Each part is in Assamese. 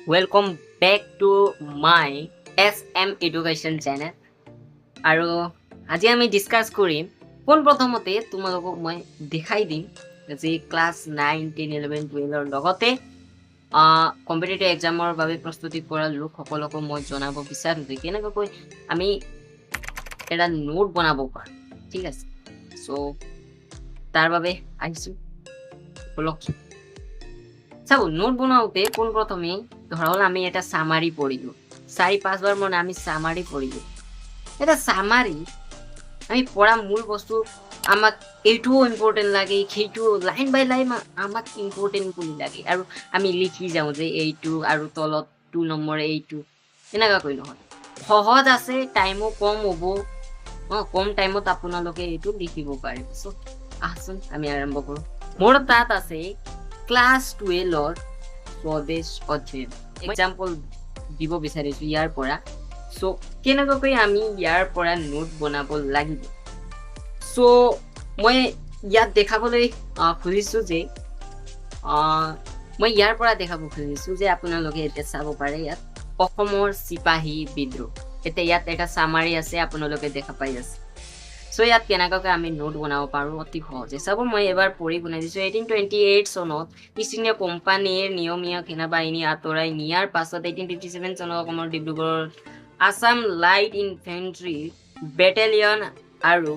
Welcome back to my SM Education channel. আৰু আজি আমি ডিছকাছ কৰিম পোনপ্ৰথমতে তোমালোকক মই দেখাই দিম যে ক্লাছ 9, 10, 11, 12 লগতে কম্পিটিটিভ এক্সামৰ বাবে প্ৰস্তুতি কৰা লোকসকলকো মই জনাব বিচাৰোঁ যে কেনেকৈ আমি এটা নোট বনাব পাৰোঁ। ঠিক আছে, চ' তাৰ বাবে আহিছোঁ বলক। চাব, নোট বনাওঁতে পোনপ্ৰথমে ধৰা হ'ল আমি এটা চামাৰি পঢ়িলোঁ, 4-5 বাৰ মানে আমি চামাৰি পঢ়িলোঁ। এটা চামাৰি আমি পঢ়া মূল বস্তু আমাক এইটোও ইম্পৰ্টেণ্ট লাগে, সেইটো লাইন বাই লাইন আমাক ইম্পৰ্টেণ্ট বুলি লাগে, আৰু আমি লিখি যাওঁ যে এইটো আৰু তলত 2 নম্বৰ এইটো, এনেকুৱাকৈ নহয়। সহজ আছে, টাইমো কম হ'ব, কম টাইমত আপোনালোকে এইটো লিখিব পাৰিব। চ' আহচোন আমি আৰম্ভ কৰোঁ। মোৰ তাত আছে ক্লাছ 12ৰ স্বদেশ অধ্যয়ন, এক্সাম্পল দিব বিচাৰিছোঁ ইয়াৰ পৰা। চ' কেনেকুৱাকৈ আমি ইয়াৰ পৰা নোট বনাব লাগিব। চ' মই ইয়াত দেখাবলৈ খুজিছোঁ যে মই ইয়াৰ পৰা দেখাব খুজিছোঁ যে আপোনালোকে এতিয়া চাব পাৰে ইয়াত অসমৰ চিপাহী বিদ্ৰোহ। এতিয়া ইয়াত এটা চামাৰি আছে, আপোনালোকে দেখা পাই আছে। চ' ইয়াত কেনেকুৱাকৈ আমি নোট বনাব পাৰোঁ অতি সহজে। চাব, মই এবাৰ পঢ়ি শুনাই দিছোঁ। 1828 চনত ইষ্ট ইণ্ডিয়া কোম্পানীৰ নিয়মীয়া সেনাবাহিনী আঁতৰাই নিয়াৰ পাছত 1857 চনত অসমৰ ডিব্ৰুগড়ত আছাম লাইট ইনফেণ্ট্ৰি বেটেলিয়ন আৰু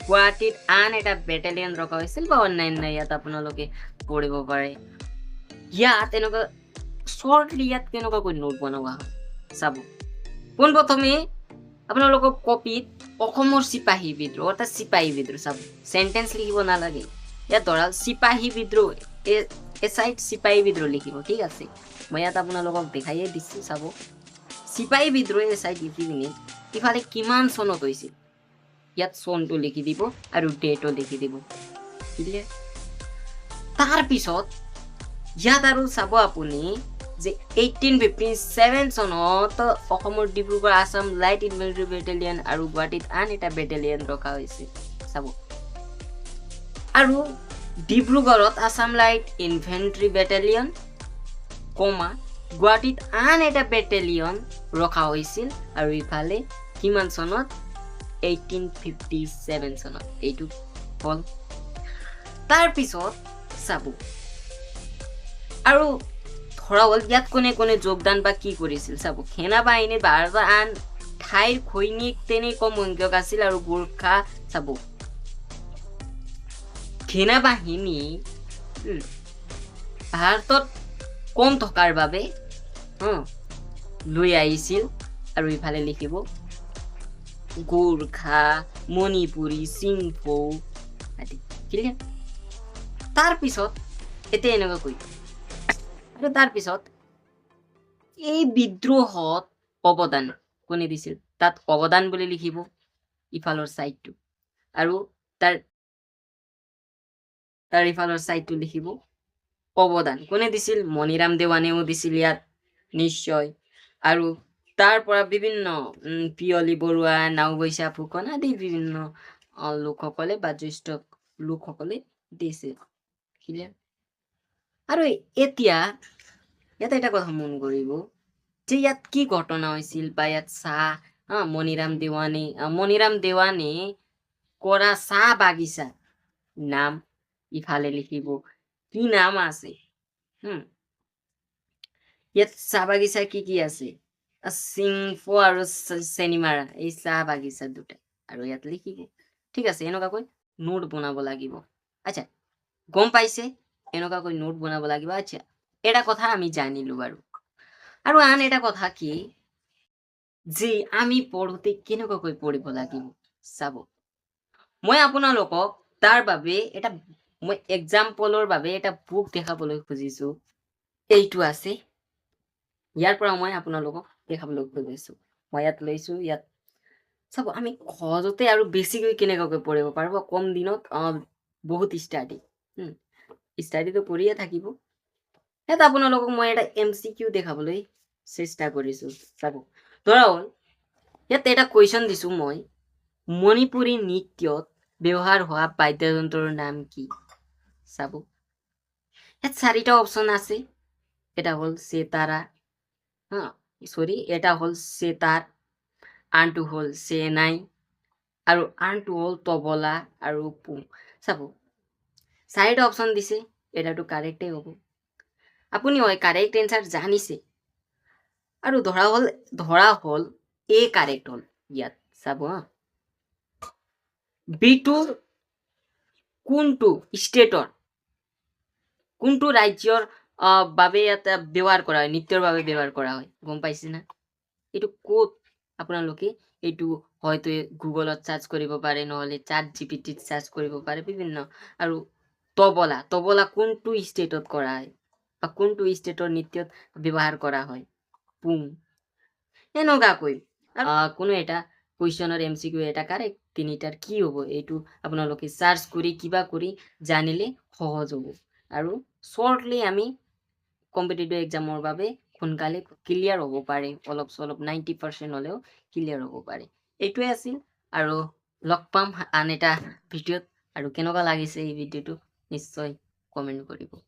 গুৱাহাটীত আন এটা বেটেলিয়ন ৰখা হৈছিল, বা অন্যান্য ইয়াত আপোনালোকে পঢ়িব পাৰে। ইয়াত এনেকুৱা শ্বৰ্টলি ইয়াত কেনেকুৱাকৈ নোট বনোৱা হয় চাব। পোনপ্ৰথমে আপোনালোকক কপিত অসমৰ চিপাহী বিদ্ৰোহ অৰ্থাৎ চিপাহী বিদ্ৰোহ চাব, চেণ্টেন্স লিখিব নালাগে। ইয়াত ধৰা চিপাহী বিদ্ৰোহ, এ চাইড চিপাহী বিদ্ৰোহ লিখিব। ঠিক আছে, মই ইয়াত আপোনালোকক দেখাইয়ে দিছোঁ। চাব, চিপাহী বিদ্ৰোহ এ চাইড লিখি পিনে ইফালে কিমান চনত হৈছিল ইয়াত চনটো লিখি দিব আৰু ডেটো লিখি দিব। তাৰপিছত ইয়াত আৰু চাব আপুনি যে 1857 চনত অসমৰ Dibrugarh Assam light infantry battalion আৰু গুৱাহাটীত আন এটা বেটেলিয়ন ৰখা হৈছিল। চাব, আৰু ডিব্ৰুগড়ত আছাম লাইট ইনফেণ্ট্ৰি বেটেলিয়ন, গুৱাহাটীত আন এটা বেটেলিয়ন ৰখা হৈছিল, আৰু ইফালে কিমান চনত 1857 চনত এইটো হ'ল। তাৰপিছত চাব, আৰু ধৰা হ'ল ইয়াত কোনে কোনে যোগদান বা কি কৰিছিল। চাব, সেনাবাহিনীত ভাৰতৰ আন ঠাইৰ সৈনিক তেনে কম সংখ্যক আছিল, আৰু গোৰ্খা চাব সেনাবাহিনী ভাৰতত কম থকাৰ বাবে লৈ আহিছিল, আৰু ইফালে লিখিব গোৰ্খা, মণিপুৰী, চিংফৌ আদি। তাৰপিছত এতিয়া এনেকুৱা কৈ, আৰু তাৰপিছত এই বিদ্ৰোহত অৱদান কোনে দিছিল তাত অৱদান বুলি লিখিব ইফালৰ চাইডটো, আৰু তাৰ ইফালৰ চাইডটো লিখিব অৱদান কোনে দিছিল, মণিৰাম দেৱানেও দিছিল ইয়াত নিশ্চয়। আৰু তাৰ পৰা বিভিন্ন পিয়লি বৰুৱা, নাওবৈচা ফুকন আদি বিভিন্ন লোকসকলে বা জ্যেষ্ঠ লোকসকলে দিছিল। আৰু এতিয়া ইয়াত এটা কথা মন কৰিব যে ইয়াত কি ঘটনা হৈছিল, বা ইয়াত চাহ মণিৰাম দেৱানে কৰা চাহ বাগিচা নাম ইফালে লিখিব, কি নাম আছে। ইয়াত চাহ বাগিচা কি কি আছে, চিংফৌ আৰু চেনিমাৰা, এই চাহ বাগিচা দুটা, আৰু ইয়াত লিখিব। ঠিক আছে, এনেকুৱাকৈ নোট বনাব লাগিব। আচ্ছা, গম পাইছে এনেকুৱাকৈ নোট বনাব লাগিব। আচ্ছা, এটা কথা আমি জানিলো বাৰু। আৰু আন এটা কথা কি যে আমি পঢ়োতে কেনেকুৱাকৈ পঢ়িব লাগিব। চাব, মই আপোনালোকক তাৰ বাবে মই এক্সাম্পলৰ বাবে এটা বুক দেখাবলৈ খুজিছো। এইটো আছে, ইয়াৰ পৰা মই আপোনালোকক দেখাবলৈ খুজিছো। মই ইয়াত লৈছো, ইয়াত চাব আমি সহজতে আৰু বেছিকৈ কেনেকুৱাকৈ পঢ়িব পাৰিব কম দিনত। বহুত ষ্টাডিটো কৰিয়ে থাকিব। ইয়াত আপোনালোকক মই এটা MCQ দেখাবলৈ চেষ্টা কৰিছো। চাব, ধৰা হ'ল ইয়াত এটা কুৱেশ্যন দিছো মই, মণিপুৰী নৃত্যত ব্যৱহাৰ হোৱা বাদ্যযন্ত্ৰৰ নাম কি। চাব, ইয়াত 4টা অপশ্যন আছে। এটা হ'ল চেতাৰা, হা সৰি এটা হ'ল সেতাৰ, আনটো হ'ল চেনাই আৰু আনটো হ'ল তবলা আৰু পুং। চাব চাৰিটা অপশ্যন দিছে, এটাতো কাৰেক্টেই হ'ব। আপুনি হয় কাৰেক্ট এনচাৰ জানিছে আৰু ধৰা হ'ল এ কাৰেক্ট হ'ল ইয়াত। চাব হা বিটোৰ কোনটো ষ্টেটৰ কোনটো ৰাজ্যৰ বাবে ইয়াত ব্যৱহাৰ কৰা হয়, নৃত্যৰ বাবে ব্যৱহাৰ কৰা হয়, গম পাইছে না? এইটো ক'ত আপোনালোকে এইটো হয়তো গুগলত চাৰ্চ কৰিব পাৰে, নহ'লে চাট জিপিটিত চাৰ্চ কৰিব পাৰে, বিভিন্ন। আৰু তবলা কোনটো ষ্টেটত কৰা হয় বা কোনটো ষ্টেটৰ নৃত্যত ব্যৱহাৰ কৰা হয়? পুং। এনেকুৱাকৈ কোনো এটা কুৱেশ্যনৰ MCQ এটা কাৰেক্ট, তিনিটাৰ কি হ'ব এইটো আপোনালোকে চাৰ্চ কৰি কিবা কৰি জানিলে সহজ হ'ব। আৰু শ্বৰ্টলি আমি কম্পিটিটিভ এক্সামৰ বাবে সোনকালে ক্লিয়াৰ হ'ব পাৰে, অলপ চলপ 90% হ'লেও ক্লিয়াৰ হ'ব পাৰে। এইটোৱে আছিল, আৰু লগ পাম আন এটা ভিডিঅ'ত। আৰু কেনেকুৱা লাগিছে এই ভিডিঅ'টো নিশ্চয় কমেণ্ট কৰিব।